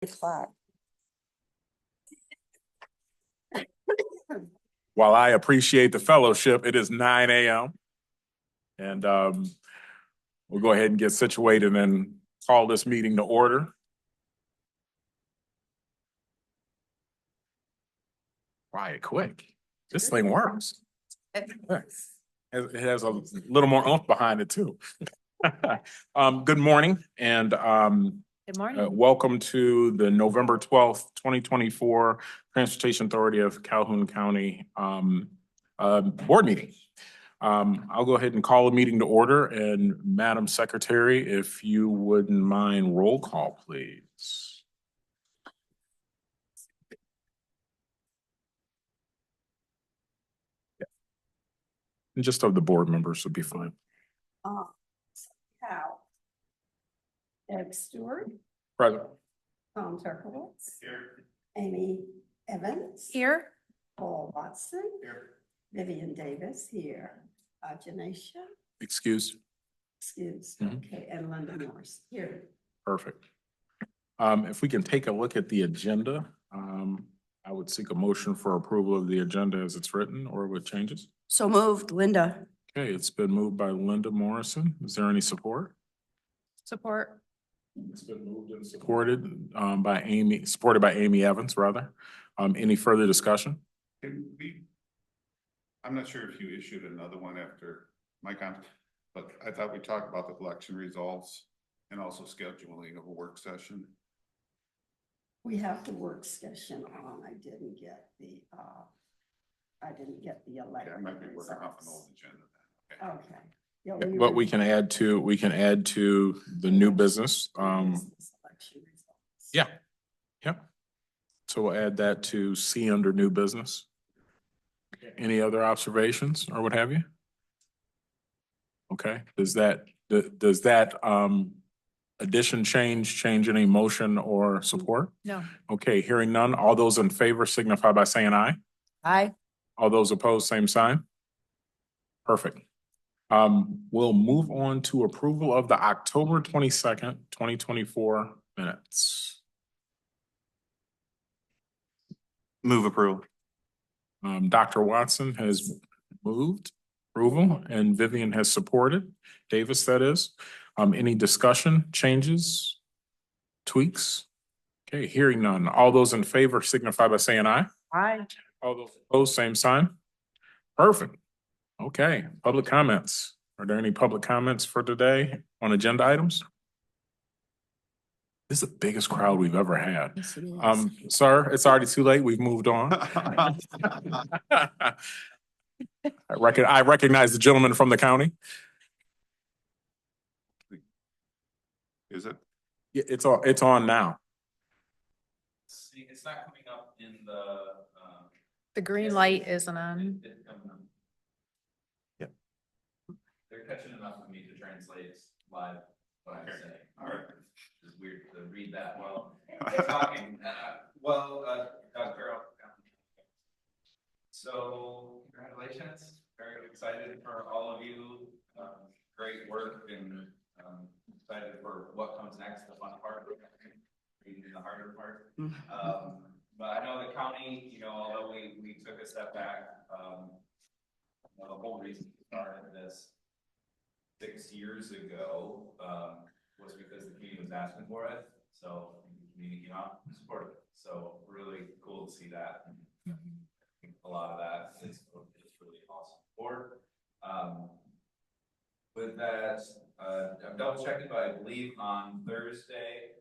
o'clock. While I appreciate the fellowship, it is 9 a.m. And we'll go ahead and get situated and call this meeting to order. Quiet, quick. This thing works. It has a little more oomph behind it too. Good morning and Good morning. welcome to the November 12th, 2024 Transportation Authority of Calhoun County board meeting. I'll go ahead and call the meeting to order, and Madam Secretary, if you wouldn't mind, roll call, please. And just of the board members would be fine. Cal. Ed Stewart, Present. Tom Turkowitz. Here. Amy Evans. Here. Paul Watson. Here. Vivian Davis here. Janesha, Excused. excuse, Mhm. okay, and Linda Morris here. Perfect. If we can take a look at the agenda, I would seek a motion for approval of the agenda as it's written or with changes. So moved, Linda. Okay, it's been moved by Linda Morrison. Is there any support? Support. It's been moved and supported by Amy, supported by Amy Evans, rather. Any further discussion? I'm not sure if you issued another one after my comment, but I thought we talked about the election results and also scheduling of a work session. We have the work session on. I didn't get the Yeah, I might be working off an old agenda then. Okay. Okay. Yeah, But we can add to the new business. Election results. Yeah. Yep. So we'll add that to C under new business. Any other observations or what have you? Okay, does that addition change any motion or support? No. Okay, hearing none, all those in favor signify by saying aye. Aye. All those opposed, same sign. Perfect. We'll move on to approval of the October 22nd, 2024 minutes. Move approval. Dr. Watson has moved approval and Vivian has supported. Davis, that is. Any discussion, changes, tweaks? Okay, hearing none. All those in favor signify by saying aye. Aye. All those opposed, same sign. Perfect. Okay, public comments. Are there any public comments for today on agenda items? This is the biggest crowd we've ever had. Yes, it is. Sir, it's already too late. We've moved on. I recognize the gentleman from the county. Is it? Yeah, it's on now. See, it's not coming up in the. The green light isn't on. Yep. They're catching enough of me to translate live what I'm saying. All right. It's weird to read that while talking. Doug Carroll. So congratulations. Very excited for all of you. Great work and excited for what comes next, the fun part, reading the harder part. But I know the county, although we took a step back, the whole reason we started this 6 years ago was because the community was asking for it. So the community came out and supported it. So really cool to see that. A lot of that is really awesome support. With that, I'm double checking, but I believe on Thursday,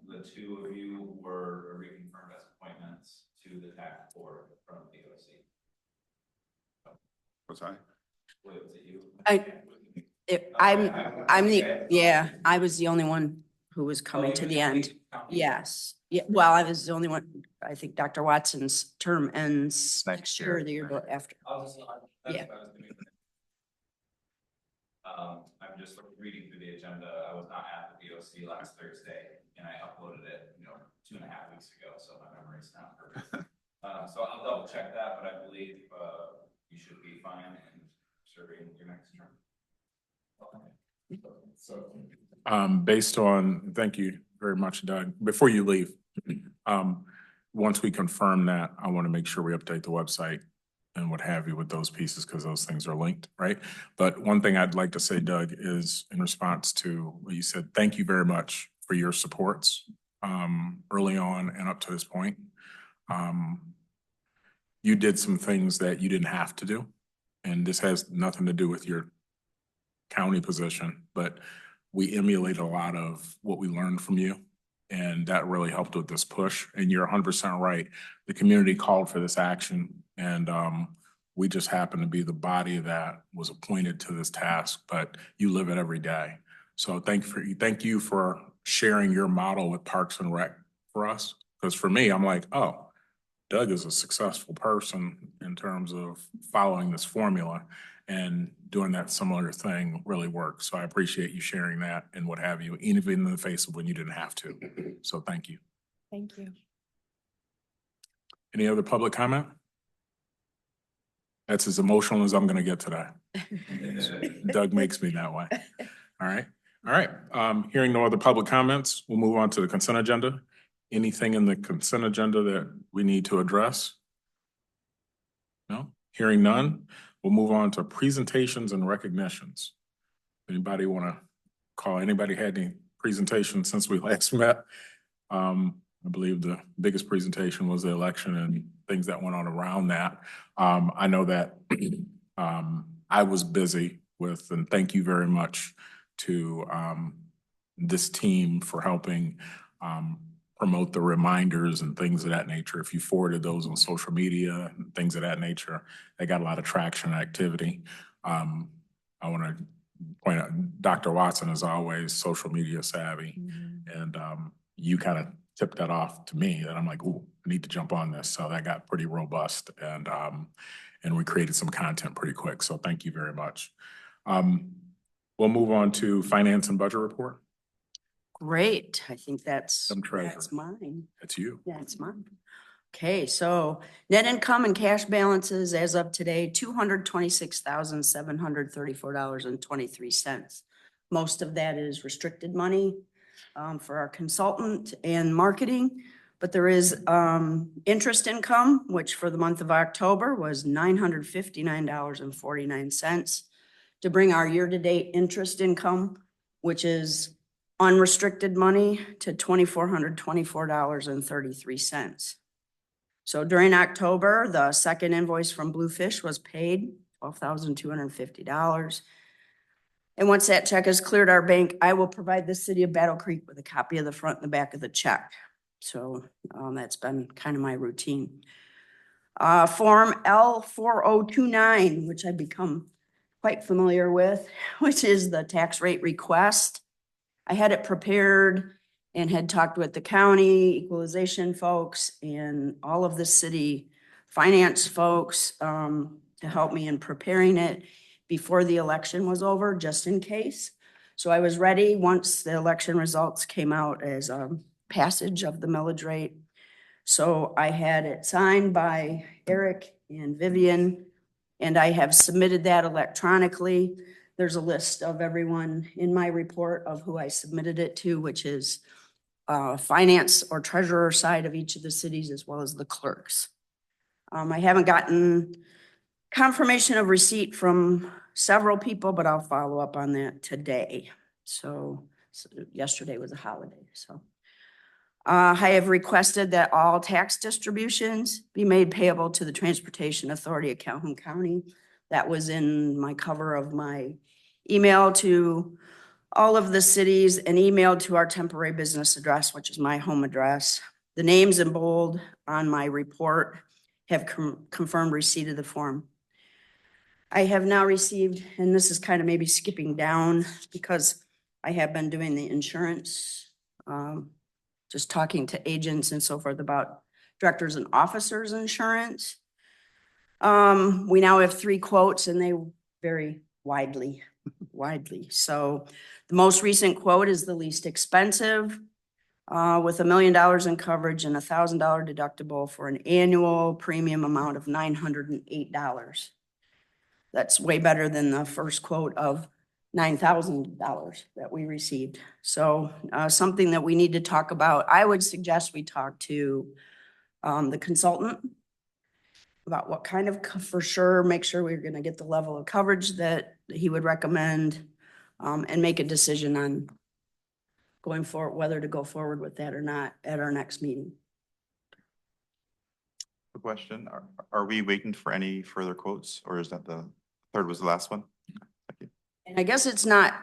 the two of you were reconfirmed as appointments to the TACC Board from the DOC. Was I? Was it you? I was the only one who was coming to the end. Yes. Yeah, well, I was the only one. I think Dr. Watson's term ends next year or the year after. Yeah. I'm just reading through the agenda. I was not at the DOC last Thursday and I uploaded it, 2.5 weeks ago. So my memory's not perfect. So I'll double check that, but I believe you should be fine and serving your next term. So, based on, thank you very much, Doug. Before you leave, once we confirm that, I want to make sure we update the website and what have you with those pieces, because those things are linked, right? But one thing I'd like to say, Doug, is in response to what you said, thank you very much for your supports early on and up to this point. You did some things that you didn't have to do, and this has nothing to do with your county position, but we emulate a lot of what we learned from you. And that really helped with this push. And you're 100% right. The community called for this action, and we just happen to be the body that was appointed to this task, but you live it every day. So thank you for sharing your model with Parks and Rec for us. Because for me, I'm like, oh, Doug is a successful person in terms of following this formula, and doing that similar thing really works. So I appreciate you sharing that and what have you, even in the face of when you didn't have to. So thank you. Thank you. Any other public comment? That's as emotional as I'm gonna get today. Doug makes me that way. All right. All right. Hearing no other public comments, we'll move on to the consent agenda. Anything in the consent agenda that we need to address? No? Hearing none, we'll move on to presentations and recognitions. Anybody want to call? Anybody had any presentations since we last met? I believe the biggest presentation was the election and things that went on around that. I know that I was busy with, and thank you very much to this team for helping promote the reminders and things of that nature. If you forwarded those on social media and things of that nature, they got a lot of traction and activity. I want to point out, Dr. Watson is always social media savvy. And you kind of tipped that off to me that I'm like, ooh, I need to jump on this. So that got pretty robust, and we created some content pretty quick. So thank you very much. We'll move on to finance and budget report. Great. I think that's Treasurer. mine. That's you. Yeah, it's mine. Okay, so net income and cash balances as of today, $226,734.23. Most of that is restricted money for our consultant and marketing, but there is interest income, which for the month of October was $959.49 to bring our year-to-date interest income, which is unrestricted money, to $2,424.33. So during October, the second invoice from Bluefish was paid, $12,250. And once that check has cleared our bank, I will provide the city of Battle Creek with a copy of the front and the back of the check. So that's been kind of my routine. Form L4029, which I've become quite familiar with, which is the tax rate request. I had it prepared and had talked with the county equalization folks and all of the city finance folks to help me in preparing it before the election was over, just in case. So I was ready once the election results came out as passage of the millage rate. So I had it signed by Eric and Vivian, and I have submitted that electronically. There's a list of everyone in my report of who I submitted it to, which is finance or treasurer side of each of the cities, as well as the clerks. I haven't gotten confirmation of receipt from several people, but I'll follow up on that today. So yesterday was a holiday, so. I have requested that all tax distributions be made payable to the Transportation Authority of Calhoun County. That was in my cover of my email to all of the cities and emailed to our temporary business address, which is my home address. The names in bold on my report have confirmed receipt of the form. I have now received, and this is kind of maybe skipping down because I have been doing the insurance, just talking to agents and so forth about directors and officers insurance. We now have 3 quotes and they vary widely. So the most recent quote is the least expensive with $1 million in coverage and $1,000 deductible for an annual premium amount of $908. That's way better than the first quote of $9,000 that we received. So something that we need to talk about. I would suggest we talk to the consultant about what kind of, for sure, make sure we're gonna get the level of coverage that he would recommend, and make a decision on going forward, whether to go forward with that or not at our next meeting. A question, are we waiting for any further quotes, or is that the third was the last one? Thank you. And I guess it's not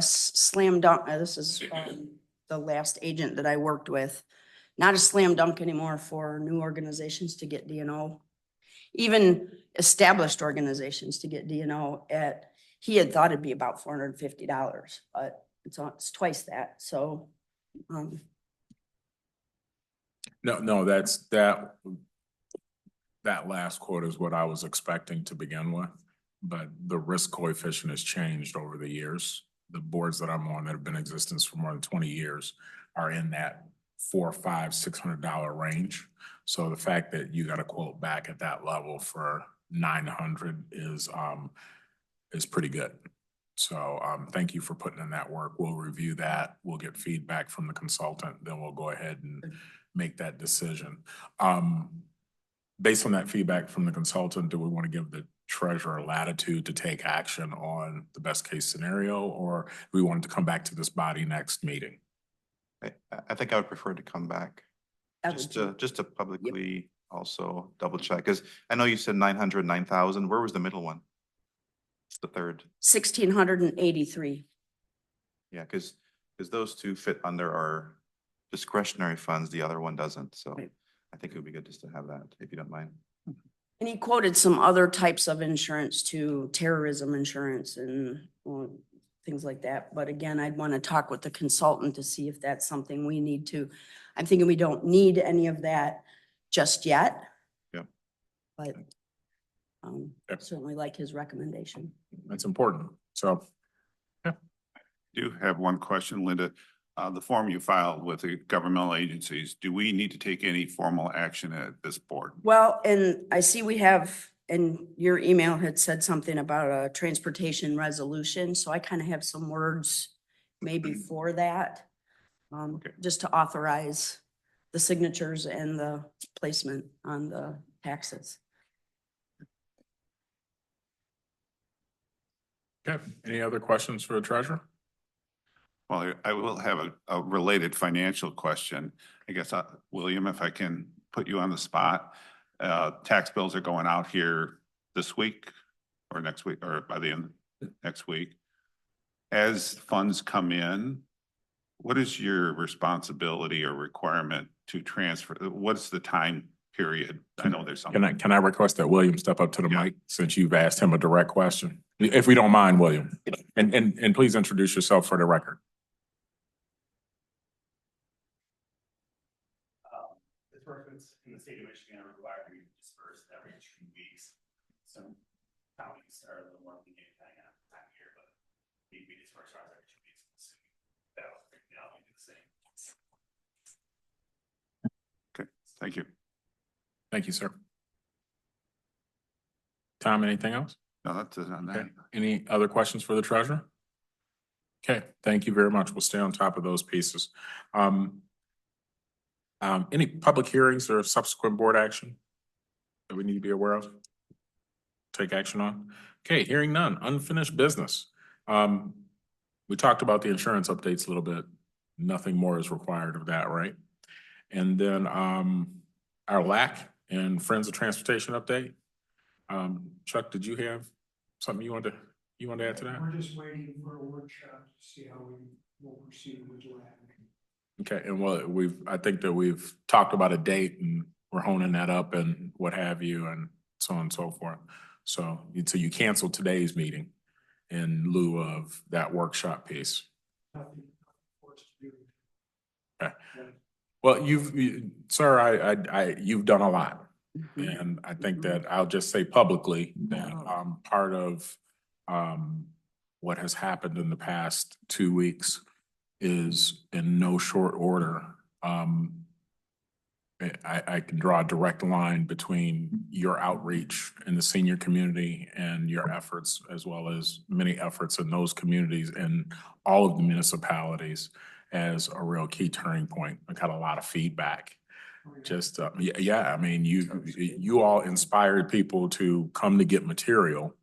slam dunk. This is the last agent that I worked with. Not a slam dunk anymore for new organizations to get D&O. Even established organizations to get D&O at, he had thought it'd be about $450, but it's twice that. So No, that last quote is what I was expecting to begin with, but the risk coefficient has changed over the years. The boards that I'm on that have been in existence for more than 20 years are in that $400, $500, $600 range. So the fact that you got a quote back at that level for $900 is pretty good. So thank you for putting in that work. We'll review that. We'll get feedback from the consultant, then we'll go ahead and make that decision. Based on that feedback from the consultant, do we want to give the treasurer latitude to take action on the best case scenario, or do we want to come back to this body next meeting? I think I would prefer to come back, just to publicly also double check, because I know you said 900, 9,000. Where was the middle one? It's the third. 1,683. Yeah, because those two fit under our discretionary funds, the other one doesn't, so Right. I think it would be good just to have that, if you don't mind. And he quoted some other types of insurance too, terrorism insurance and things like that. But again, I'd want to talk with the consultant to see if that's something we need to. I'm thinking we don't need any of that just yet. Yeah. But certainly like his recommendation. That's important. So Do have one question, Linda. The form you filed with the governmental agencies, do we need to take any formal action at this board? Well, and I see we have, and your email had said something about a transportation resolution, so I kind of have some words maybe for that. Okay. Just to authorize the signatures and the placement on the taxes. okay, any other questions for the treasurer? Well, I will have a related financial question. I guess, William, if I can put you on the spot. Tax bills are going out here this week or next week, or by the end of next week. As funds come in, what is your responsibility or requirement to transfer? What's the time period? I know there's something. Can I request that William step up to the Yeah. mic since you've asked him a direct question? If we don't mind, William, and please introduce yourself for the record. Disbursements in the state of Michigan are required to be dispersed every 2 weeks. Some counties are a little more lenient depending on the time of year, but we disperse ours every 2 weeks. That'll be the same. Okay, thank you. Thank you, sir. Tom, anything else? No, that's it on that. Okay. Any other questions for the treasurer? Okay, thank you very much. We'll stay on top of those pieces. Any public hearings or subsequent board action that we need to be aware of? Take action on? Okay, hearing none, unfinished business. We talked about the insurance updates a little bit. Nothing more is required of that, right? And then our LAC and Friends of Transportation update. Chuck, did you have something you wanted to add to that? We're just waiting for a workshop to see how we will proceed with that. Okay, and well, I think that we've talked about a date and we're honing that up and what have you and so on and so forth. So you canceled today's meeting in lieu of that workshop piece. Nothing for us to do. Okay. Well, sir, you've done a lot. Mhm. And I think that I'll just say publicly that part of what has happened in the past 2 weeks is in no short order I can draw a direct line between your outreach in the senior community and your efforts, as well as many efforts in those communities and all of the municipalities as a real key turning point. I got a lot of feedback. Just, yeah, I mean, you all inspired people to come to get material,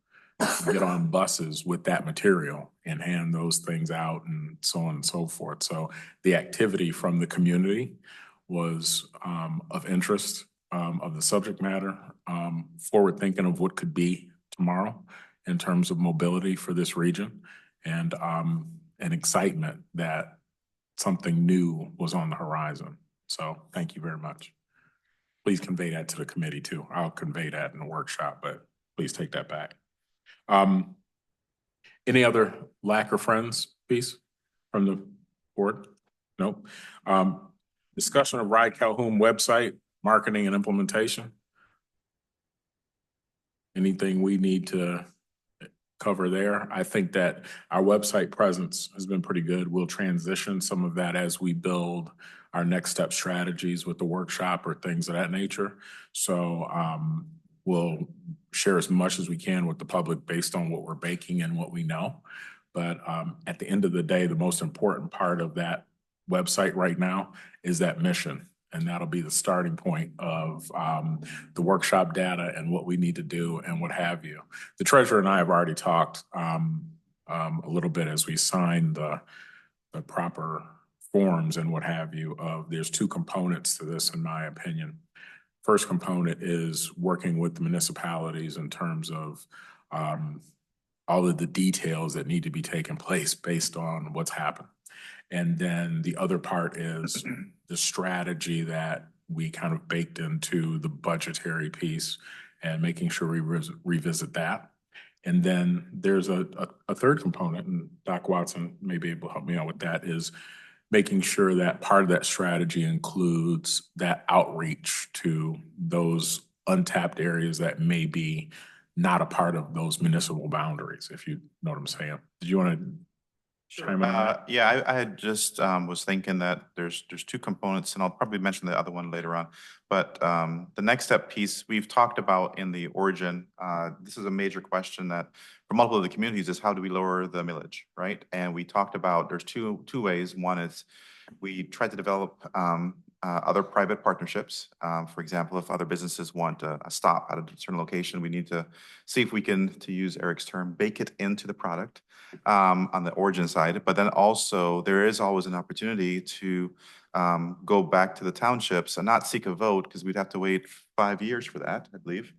get on buses with that material and hand those things out and so on and so forth. So the activity from the community was of interest, of the subject matter, forward thinking of what could be tomorrow in terms of mobility for this region, and an excitement that something new was on the horizon. So thank you very much. Please convey that to the committee too. I'll convey that in the workshop, but please take that back. Any other lack of friends piece from the board? Nope. Discussion of Ride Calhoun website, marketing and implementation. Anything we need to cover there? I think that our website presence has been pretty good. We'll transition some of that as we build our next step strategies with the workshop or things of that nature. So we'll share as much as we can with the public based on what we're baking and what we know. But at the end of the day, the most important part of that website right now is that mission. And that'll be the starting point of the workshop data and what we need to do and what have you. The treasurer and I have already talked a little bit as we sign the proper forms and what have you. There's two components to this, in my opinion. First component is working with the municipalities in terms of all of the details that need to be taken place based on what's happened. And then the other part is the strategy that we kind of baked into the budgetary piece and making sure we revisit that. And then there's a third component, and Doc Watson may be able to help me out with that, is making sure that part of that strategy includes that outreach to those untapped areas that may be not a part of those municipal boundaries, if you know what I'm saying. Did you want to chime in on that? Yeah, I had just was thinking that there's two components, and I'll probably mention the other one later on. But the next step piece we've talked about in the origin. This is a major question that for multiple of the communities is how do we lower the millage, right? And we talked about there's two ways. One is we tried to develop other private partnerships. For example, if other businesses want a stop at a certain location, we need to see if we can, to use Eric's term, bake it into the product on the origin side. But then also there is always an opportunity to go back to the townships and not seek a vote, because we'd have to wait 5 years for that, I believe,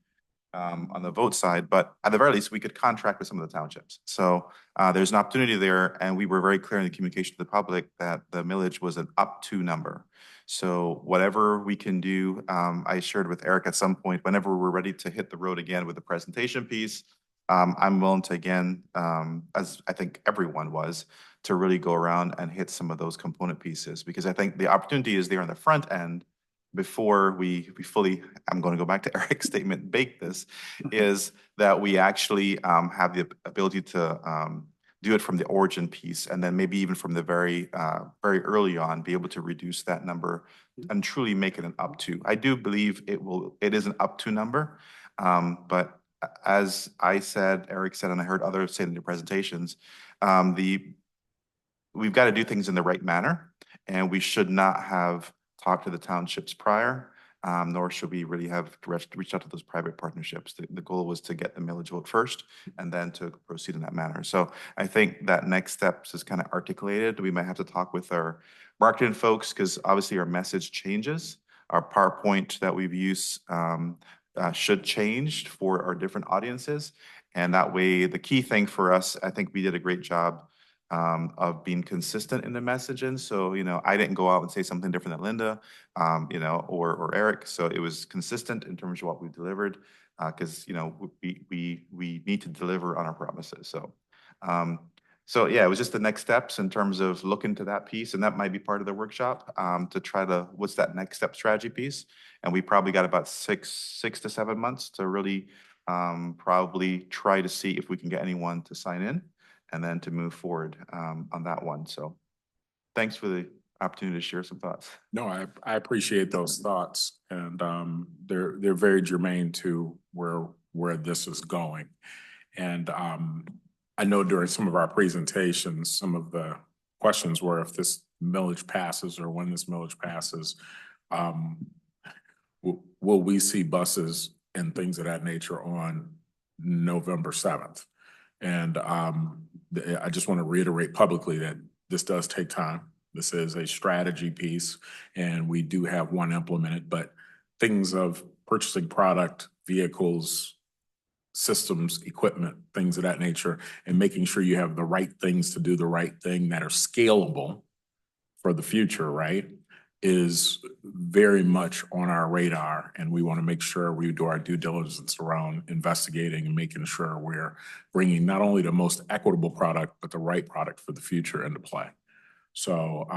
on the vote side. But at the very least, we could contract with some of the townships. So there's an opportunity there, and we were very clear in the communication to the public that the millage was an up to number. So whatever we can do, I shared with Eric at some point, whenever we're ready to hit the road again with the presentation piece, I'm willing to, again, as I think everyone was, to really go around and hit some of those component pieces, because I think the opportunity is there on the front end before we fully, I'm going to go back to Eric's statement, bake this, is that we actually have the ability to do it from the origin piece, and then maybe even from the very early on, be able to reduce that number and truly make it an up to. I do believe it is an up to number, but as I said, Eric said, and I heard others say in their presentations, we've got to do things in the right manner, and we should not have talked to the townships prior, nor should we really have reached out to those private partnerships. The goal was to get the millage vote first and then to proceed in that manner. So I think that next steps is kind of articulated. We might have to talk with our marketing folks, because obviously our message changes. Our PowerPoint that we've used should change for our different audiences. And that way, the key thing for us, I think we did a great job of being consistent in the messaging. So, I didn't go out and say something different than Linda, or Eric. So it was consistent in terms of what we delivered, because, we need to deliver on our promises. So yeah, it was just the next steps in terms of looking to that piece, and that might be part of the workshop, to try to, what's that next step strategy piece? And we probably got about six to 7 months to really probably try to see if we can get anyone to sign in, and then to move forward on that one. So thanks for the opportunity to share some thoughts. No, I appreciate those thoughts and they're very germane to where this is going. And I know during some of our presentations, some of the questions were if this millage passes or when this millage passes, will we see buses and things of that nature on November 7th? And I just want to reiterate publicly that this does take time. This is a strategy piece and we do have one implemented, but things of purchasing product, vehicles, systems, equipment, things of that nature, and making sure you have the right things to do the right thing that are scalable for the future, right, is very much on our radar. And we want to make sure we do our due diligence around investigating and making sure we're bringing not only the most equitable product, but the right product for the future into play. So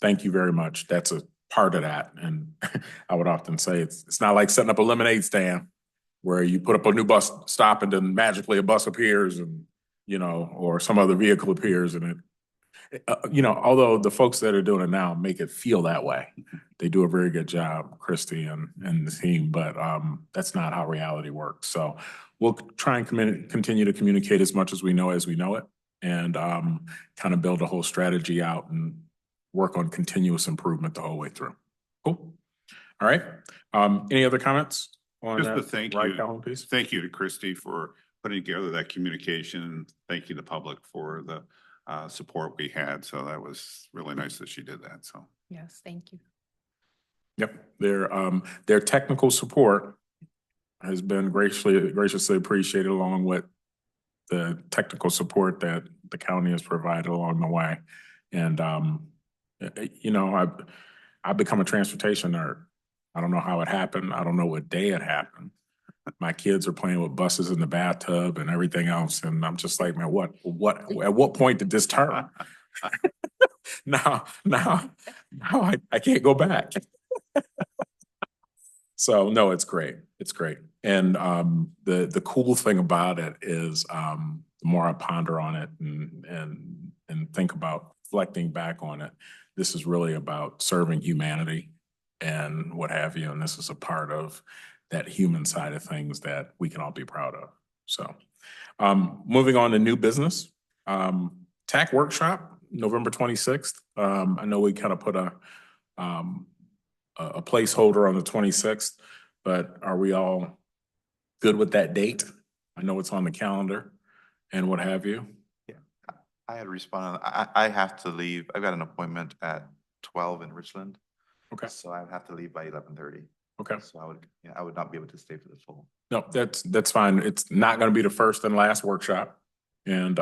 thank you very much. That's a part of that. And I would often say it's not like setting up a lemonade stand where you put up a new bus stop and then magically a bus appears and, you know, or some other vehicle appears and it, you know, although the folks that are doing it now make it feel that way. They do a very good job, Christy and the team, but that's not how reality works. So we'll try and continue to communicate as much as we know it and kind of build a whole strategy out and work on continuous improvement the whole way through. Cool. All right. Any other comments on Just that? to thank Right, you. Calhoun, please. Thank you to Christy for putting together that communication. Thank you to the public for the support we had. So that was really nice that she did that. So. Yes, thank you. Yep, their technical support has been graciously appreciated along with the technical support that the county has provided along the way. And you know, I've become a transportation nerd. I don't know how it happened. I don't know what day it happened. My kids are playing with buses in the bathtub and everything else. And I'm just like, man, at what point did this turn? Now I can't go back. So no, it's great. It's great. And the cool thing about it is the more I ponder on it and think about reflecting back on it, this is really about serving humanity and what have you. And this is a part of that human side of things that we can all be proud of. So moving on to new business, TACC workshop, November 26th. I know we kind of put a placeholder on the 26th, but are we all good with that date? I know it's on the calendar and what have you. Yeah, I had responded. I have to leave. I've got an appointment at 12 in Richland. Okay. So I would have to leave by 11:30. Okay. So I would not be able to stay for the full. No, that's fine. It's not going to be the first and last workshop. And,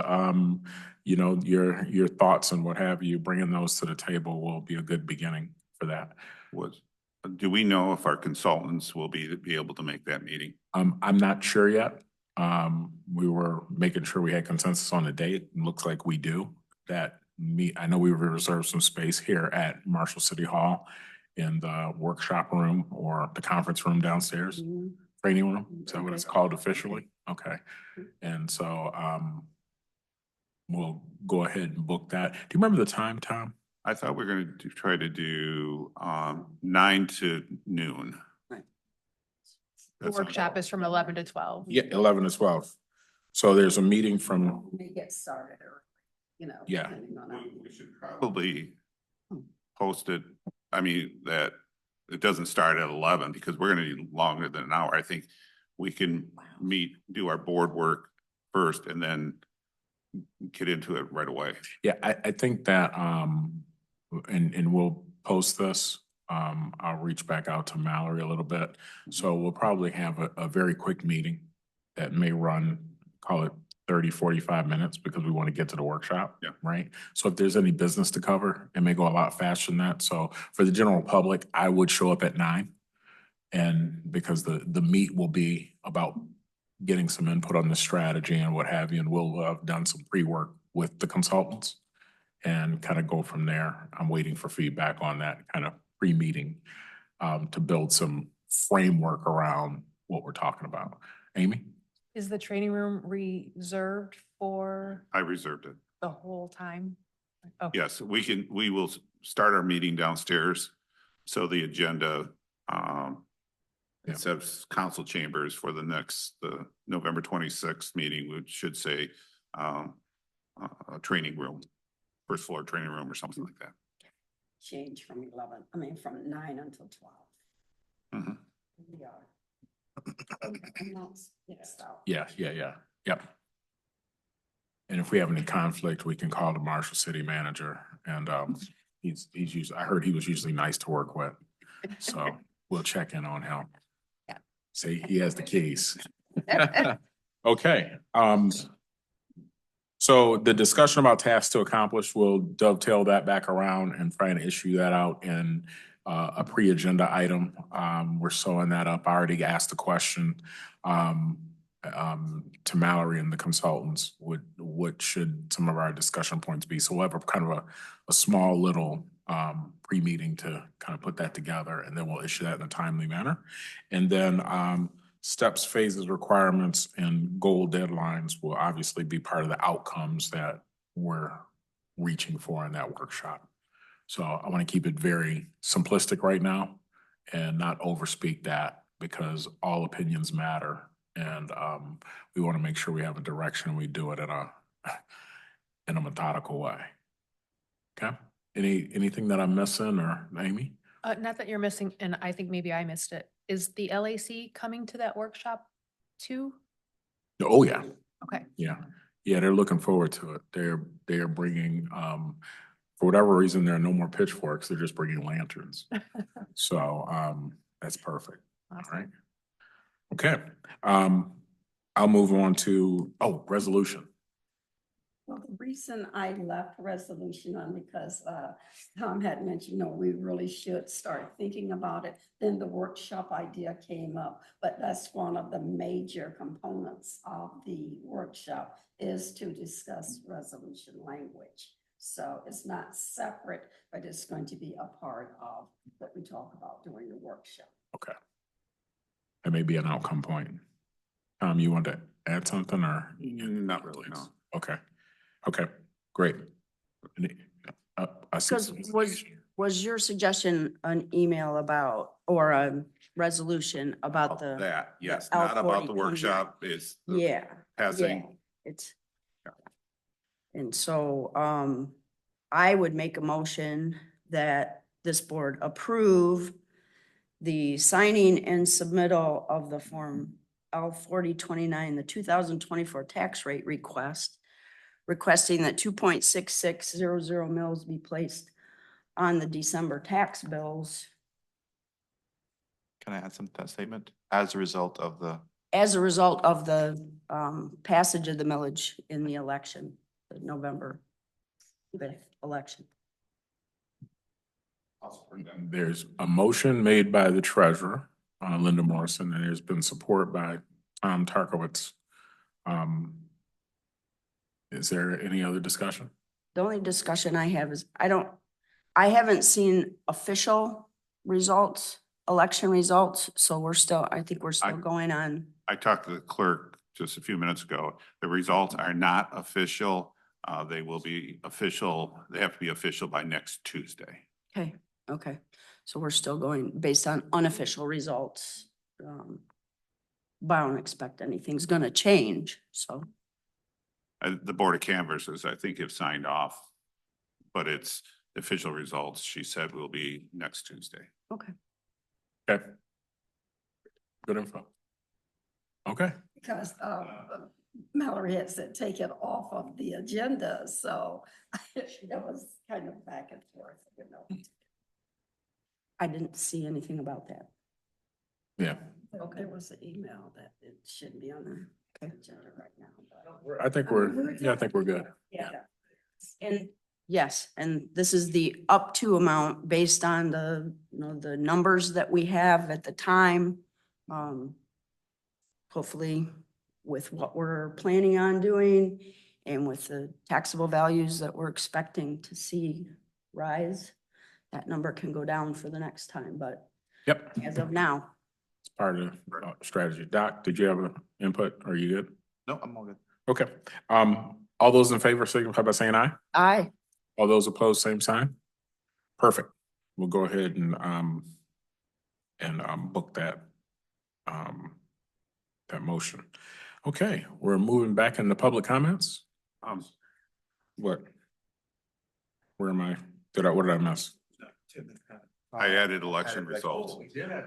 you know, your thoughts and what have you, bringing those to the table will be a good beginning for that. Do we know if our consultants will be able to make that meeting? I'm not sure yet. We were making sure we had consensus on the date. It looks like we do. I know we reserved some space here at Marshall City Hall in the workshop room or the conference room downstairs, training room. Is that what it's called officially? Okay. And so we'll go ahead and book that. Do you remember the time, Tom? I thought we were going to try to do 9 to noon. Right. The workshop is from 11 to 12. Yeah, 11 to 12. So there's a meeting from, May get started or, you know. Yeah. depending on it. We should probably post it. I mean, that it doesn't start at 11 because we're going to need longer than an hour. I think we can do our board work first and then get into it right away. yeah, I think that, and we'll post this. I'll reach back out to Mallory a little bit. So we'll probably have a very quick meeting that may run, call it 30, 45 minutes because we want to get to the workshop. Yeah. Right. So if there's any business to cover, it may go a lot faster than that. So for the general public, I would show up at 9. And because the meet will be about getting some input on the strategy and what have you, and we'll have done some pre-work with the consultants and kind of go from there. I'm waiting for feedback on that kind of pre-meeting to build some framework around what we're talking about. Amy? Is the training room reserved for I reserved it. the whole time? Okay. Yes, we will start our meeting downstairs. So the agenda, instead of council chambers for the November 26th meeting, which should say, a training room, first floor training room or something like that. Change from 11, from 9 until 12. Mhm. We are. Mixed out. Yeah, yep. And if we have any conflict, we can call the Marshall City Manager and, he's usually, I heard he was usually nice to work with. So we'll check in on him. Yeah. Say he has the keys. Okay, so the discussion about tasks to accomplish, we'll dovetail that back around and try and issue that out in a pre-agenda item. We're sewing that up. I already asked the question to Mallory and the consultants, what should some of our discussion points be? So we'll have a kind of a small little pre-meeting to kind of put that together, and then we'll issue that in a timely manner. And then steps, phases, requirements, and goal deadlines will obviously be part of the outcomes that we're reaching for in that workshop. So I want to keep it very simplistic right now and not overspeak that, because all opinions matter. And we want to make sure we have a direction and we do it in a methodical way. Okay? Anything that I'm missing, or Amy? Not that you're missing, and I think maybe I missed it. Is the LAC coming to that workshop too? Oh, yeah. Okay. Yeah, they're looking forward to it. They're bringing, for whatever reason, there are no more pitchforks. They're just bringing lanterns. So, that's perfect. All right. Okay. I'll move on to, resolution. Well, the reason I left resolution on because Tom had mentioned, no, we really should start thinking about it. Then the workshop idea came up, but that's one of the major components of the workshop is to discuss resolution language. So it's not separate, but it's going to be a part of what we talk about during the workshop. Okay. That may be an outcome point. You want to add something, or? Not really, no. Okay, great. I see Because some- was your suggestion an email about, or a resolution about the? That, yes, the not about the L40 workshop, it's the Yeah. passing. Yeah, it's. And so, I would make a motion that this board approve the signing and submittal of the Form L4029, the 2024 tax rate request, requesting that 2.6600 mils be placed on the December tax bills Can I add something to that statement? As a result of the, as a result of the passage of the millage in the election, the November 5th election. There's a motion made by the treasurer, Linda Morrison, and there's been support by Tom Tarkowitz. Is there any other discussion? The only discussion I have is, I haven't seen official results, election results, so I think we're still going on. I talked to the clerk just a few minutes ago. The results are not official. They will be official. They have to be official by next Tuesday. Okay, so we're still going based on unofficial results. But I don't expect anything's gonna change, so. The Board of Canvassers, I think, have signed off, but it's official results, she said, will be next Tuesday. Okay. Okay. Good info. Okay. Because Mallory had said take it off of the agenda, so that was kind of back and forth, you know. I didn't see anything about that. Yeah, Okay, there was an email that it shouldn't be on the agenda right now. but- I think we're good. Yeah. And yes, and this is the up to amount based on the, the numbers that we have at the time. Hopefully with what we're planning on doing and with the taxable values that we're expecting to see rise, that number can go down for the next time, but Yep, as of now, it's part of the strategy. Doc, did you have an input? Are you good? no, I'm all good. Okay. All those in favor signify by saying aye. aye. All those opposed, same sign. perfect. We'll go ahead and book that, that motion. Okay, we're moving back into public comments. What? Where am I? What did I miss? I added election results.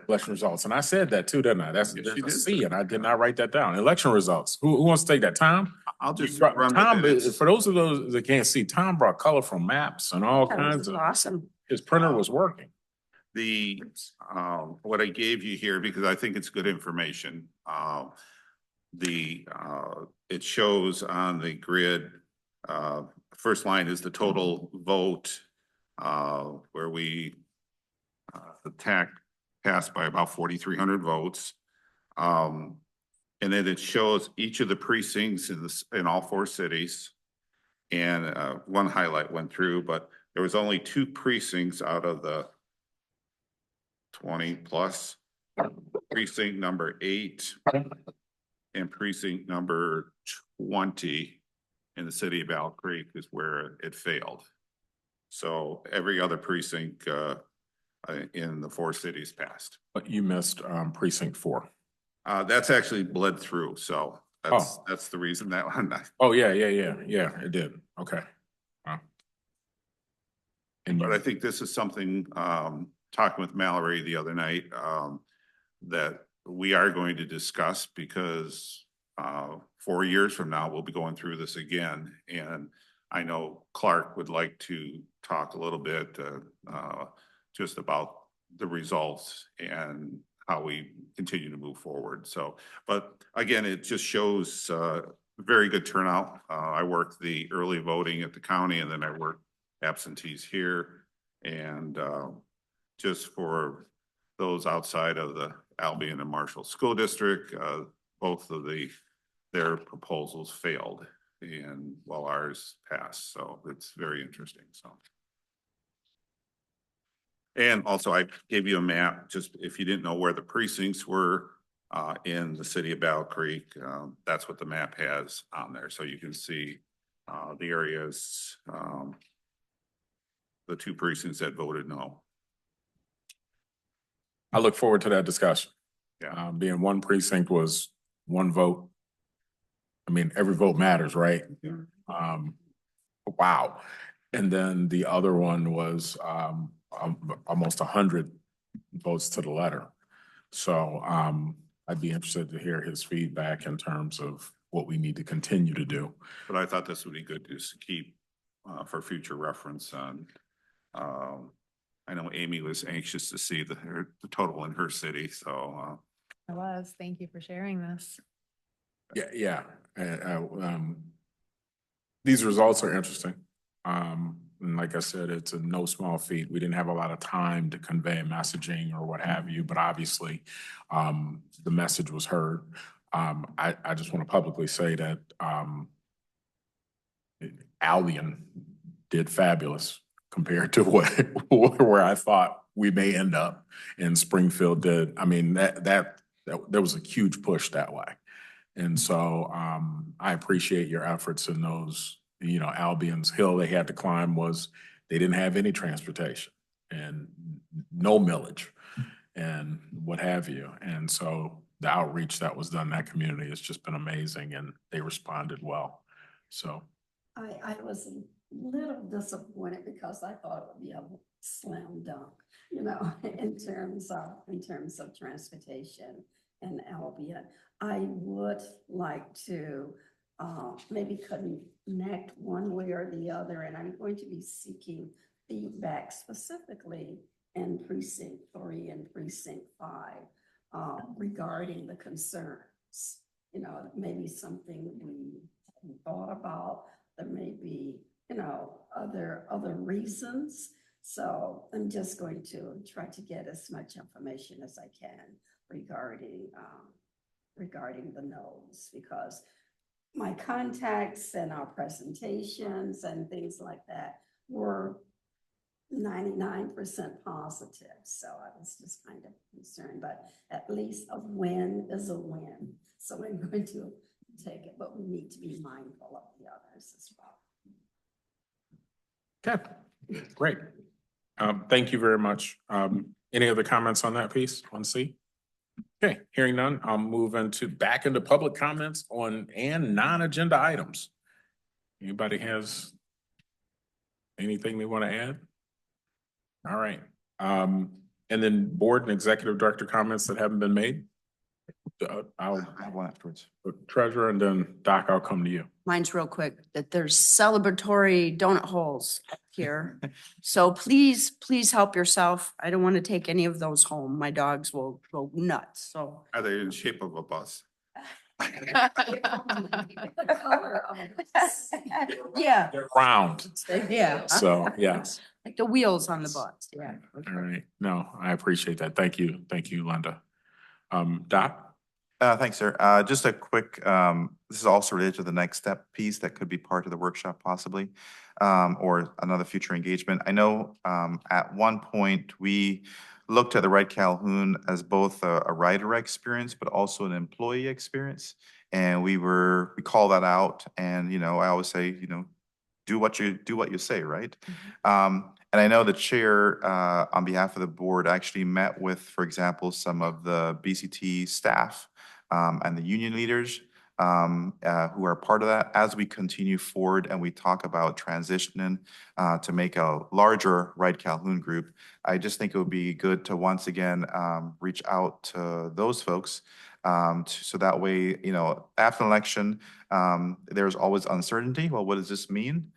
Election results, and I said that too, didn't I? Yes, There's you a did. C, and I did not write that down. Election results. Who wants to take that? Tom? I'll just Tom, run with it. for those of those that can't see, Tom brought colorful maps and all That kinds was of, awesome. his printer was working. The, what I gave you here, because I think it's good information, it shows on the grid, first line is the total vote, where we, the TAC passed by about 4,300 votes. And then it shows each of the precincts in all 4 cities. And, one highlight went through, but there was only 2 precincts out of the 20 plus. Precinct number 8 and precinct number 20 in the city of Owl Creek is where it failed. So every other precinct in the 4 cities passed. But you missed precinct 4. That's actually bled through, so that's the reason that one. Oh, yeah, it did. Okay. Wow. And But I think this is something, talking with Mallory the other night, that we are going to discuss because 4 years from now, we'll be going through this again. And I know Clark would like to talk a little bit just about the results and how we continue to move forward. So, but again, it just shows very good turnout. I worked the early voting at the county and then I worked absentees here. And just for those outside of the Albion and Marshall School District, both of their proposals failed and while ours passed. So it's very interesting. So. And also I gave you a map, just if you didn't know where the precincts were in the city of Battle Creek, that's what the map has on there. So you can see the areas, the 2 precincts that voted no. I look forward to that discussion. Yeah. Being 1 precinct was 1 vote. I mean, every vote matters, right? Wow. And then the other one was almost 100 votes to the letter. So I'd be interested to hear his feedback in terms of what we need to continue to do. But I thought this would be good just to keep for future reference on. I know Amy was anxious to see the total in her city, so. I was. Thank you for sharing this. Yeah. These results are interesting. And like I said, it's a no small feat. We didn't have a lot of time to convey messaging or what have you, but obviously the message was heard. I just want to publicly say that Albion did fabulous compared to where I thought we may end up, and Springfield did. I mean, there was a huge push that way. And so I appreciate your efforts in those. You know, Albion's hill they had to climb was they didn't have any transportation and no millage and what have you. And so the outreach that was done in that community has just been amazing and they responded well. So I was a little disappointed because I thought it would be a slam dunk, you know, in terms of transportation in Albion. I would like to maybe connect one way or the other, and I'm going to be seeking feedback specifically in precinct 3 and precinct 5 regarding the concerns. You know, maybe something we haven't thought about. There may be, you know, other reasons. So I'm just going to try to get as much information as I can regarding the no's, because my contacts and our presentations and things like that were 99% positive. So I was just kind of concerned, but at least a win is a win. So I'm going to take it, but we need to be mindful of the others as well. okay, great. Thank you very much. Any other comments on that piece, on C? Okay, hearing none, I'll move back into public comments on non-agenda items. Anybody has anything they want to add? All right, and then board and executive director comments that haven't been made? I'll I have one afterwards. treasurer and then Doc, I'll come to you. Mine's real quick, that there's celebratory donut holes up here. So please, please help yourself. I don't want to take any of those home. My dogs will go nuts, so. Are they in shape of a bus? The color of it. Yeah, They're round, yeah. so, yes. Like the wheels on the bus, yeah. All right, no, I appreciate that. Thank you, Linda. Doc? Thanks, sir. Just a quick, this is also related to the next step piece that could be part of the workshop possibly, or another future engagement. I know, at one point, we looked at the Right Calhoun as both a rider experience, but also an employee experience. And we call that out, and, I always say, do what you say, right? And I know the chair, on behalf of the board, actually met with, for example, some of the BCT staff and the union leaders who are part of that as we continue forward and we talk about transitioning to make a larger Right Calhoun group. I just think it would be good to once again reach out to those folks so that way, after an election, there's always uncertainty. Well, what does this mean?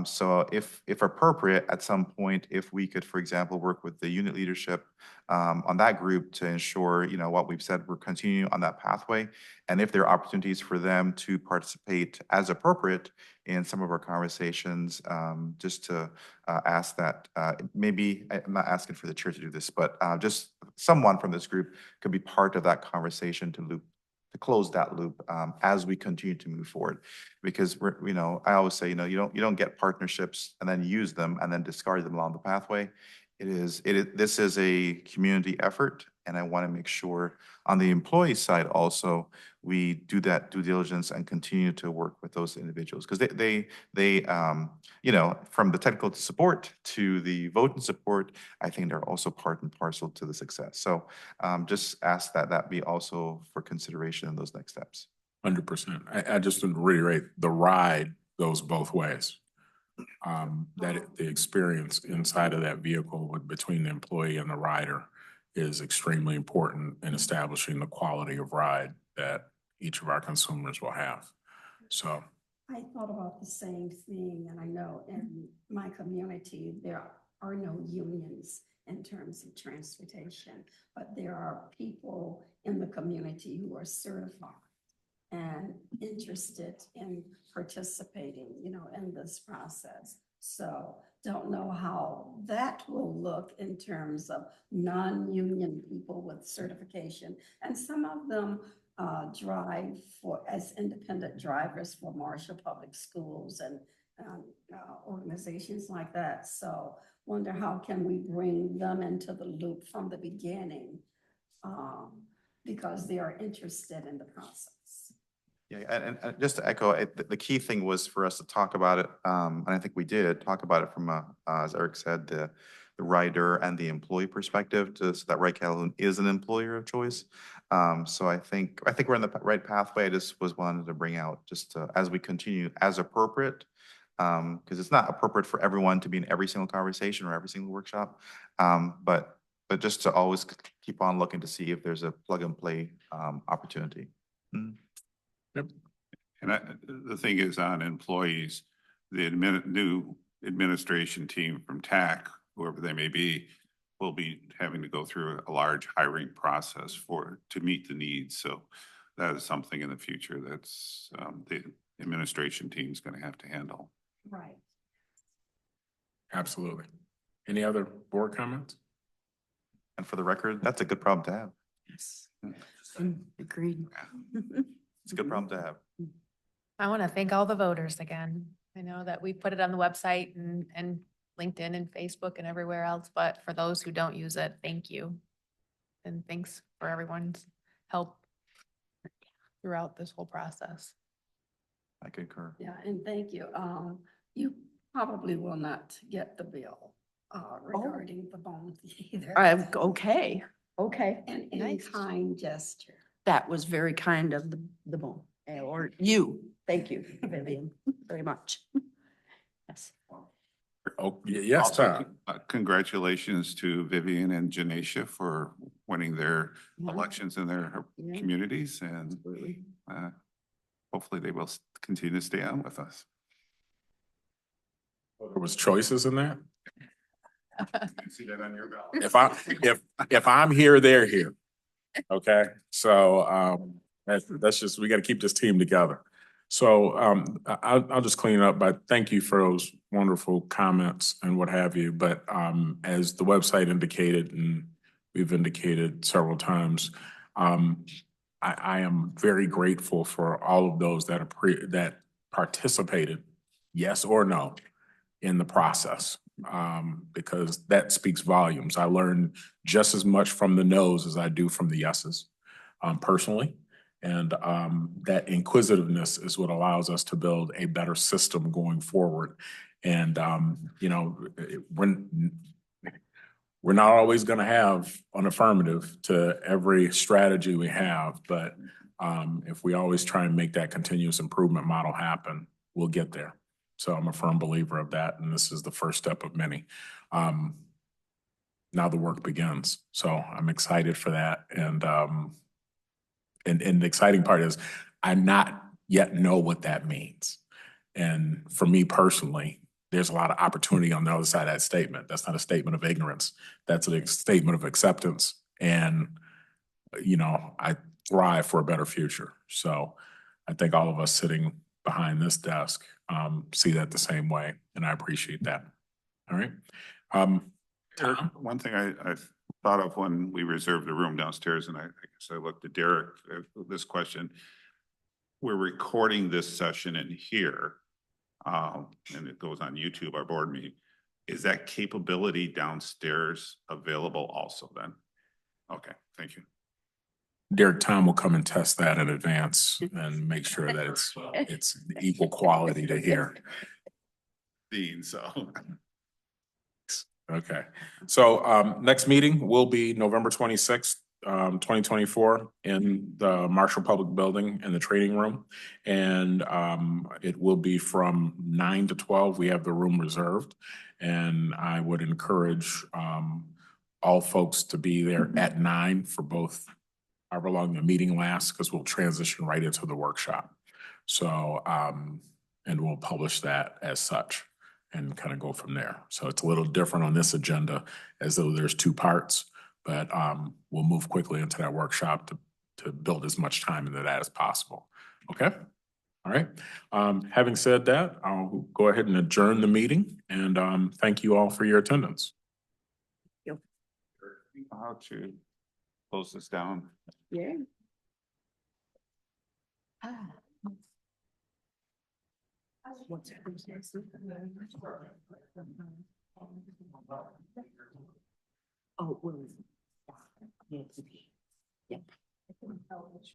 So if appropriate, at some point, if we could, for example, work with the unit leadership on that group to ensure, what we've said, we're continuing on that pathway. And if there are opportunities for them to participate as appropriate in some of our conversations, just to ask that, maybe, I'm not asking for the chair to do this, but just someone from this group could be part of that conversation to close that loop as we continue to move forward. Because I always say, you don't get partnerships and then use them and then discard them along the pathway. This is a community effort, and I want to make sure on the employee side also, we do that due diligence and continue to work with those individuals. Because they from the technical support to the vote and support, I think they're also part and parcel to the success. So just ask that be also for consideration in those next steps. 100%. I just want to reiterate, the ride goes both ways. The experience inside of that vehicle between the employee and the rider is extremely important in establishing the quality of ride that each of our consumers will have. So I thought about the same thing, and I know in my community, there are no unions in terms of transportation, but there are people in the community who are certified and interested in participating, in this process. So don't know how that will look in terms of non-union people with certification. And some of them drive as independent drivers for Marshall Public Schools and organizations like that. So wonder how can we bring them into the loop from the beginning because they are interested in the process. Yeah, and just to echo, the key thing was for us to talk about it, and I think we did talk about it from, as Eric said, the rider and the employee perspective, so that Right Calhoun is an employer of choice. So I think we're in the right pathway. I just wanted to bring out just as we continue as appropriate, because it's not appropriate for everyone to be in every single conversation or every single workshop, but just to always keep on looking to see if there's a plug and play opportunity. Mm-hmm. Yep. And the thing is on employees, the new administration team from TACC, whoever they may be, will be having to go through a large hiring process to meet the needs. So that is something in the future that's the administration team is going to have to handle. Right. Absolutely. Any other board comments? And for the record, that's a good problem to have. Yes. Agreed. It's a good problem to have. I want to thank all the voters again. I know that we put it on the website and LinkedIn and Facebook and everywhere else, but for those who don't use it, thank you. And thanks for everyone's help throughout this whole process. I concur. Yeah, and thank you. You probably will not get the bill regarding the bone either. Okay, okay. An Nice. in-kind gesture. That was very kind of the bone, or you. Thank you, Vivian, very much. Yes. Oh, yes, Also, Tom. Congratulations to Vivian and Janesha for winning their Yeah. elections in their Yeah. communities, and Absolutely. hopefully they will continue to stay on with us. There was choices in that. See that on your ballot. If I'm here, they're here. Okay, so that's just, we gotta keep this team together. So I'll just clean it up by thank you for those wonderful comments and what have you. But as the website indicated, and we've indicated several times, I am very grateful for all of those that that participated, yes or no, in the process, because that speaks volumes. I learned just as much from the no's as I do from the yeses, personally. And that inquisitiveness is what allows us to build a better system going forward. And, you know, we're not always going to have an affirmative to every strategy we have, but if we always try and make that continuous improvement model happen, we'll get there. So I'm a firm believer of that, and this is the first step of many. Now the work begins, so I'm excited for that. And the exciting part is I not yet know what that means. And for me personally, there's a lot of opportunity on the other side of that statement. That's not a statement of ignorance. That's a statement of acceptance. And, you know, I thrive for a better future. So I think all of us sitting behind this desk see that the same way, and I appreciate that. All right. Eric, one thing I thought of when we reserved the room downstairs, and I guess I looked at Derek, this question. We're recording this session in here, and it goes on YouTube, our board meeting. Is that capability downstairs available also then? Okay, thank you. Derek, Tom will come and test that in advance and make sure that it's equal quality to hear. Dean, so. Okay, so next meeting will be November 26th, 2024 in the Marshall Public Building in the training room. And it will be from 9 to 12. We have the room reserved. And I would encourage all folks to be there at 9 for both, however long the meeting lasts, because we'll transition right into the workshop. So, and we'll publish that as such and kind of go from there. So it's a little different on this agenda, as though there's two parts, but we'll move quickly into that workshop to build as much time into that as possible. Okay? All right. Having said that, I'll go ahead and adjourn the meeting, and thank you all for your attendance. How to close this down? Yeah. Oh, well. Yeah.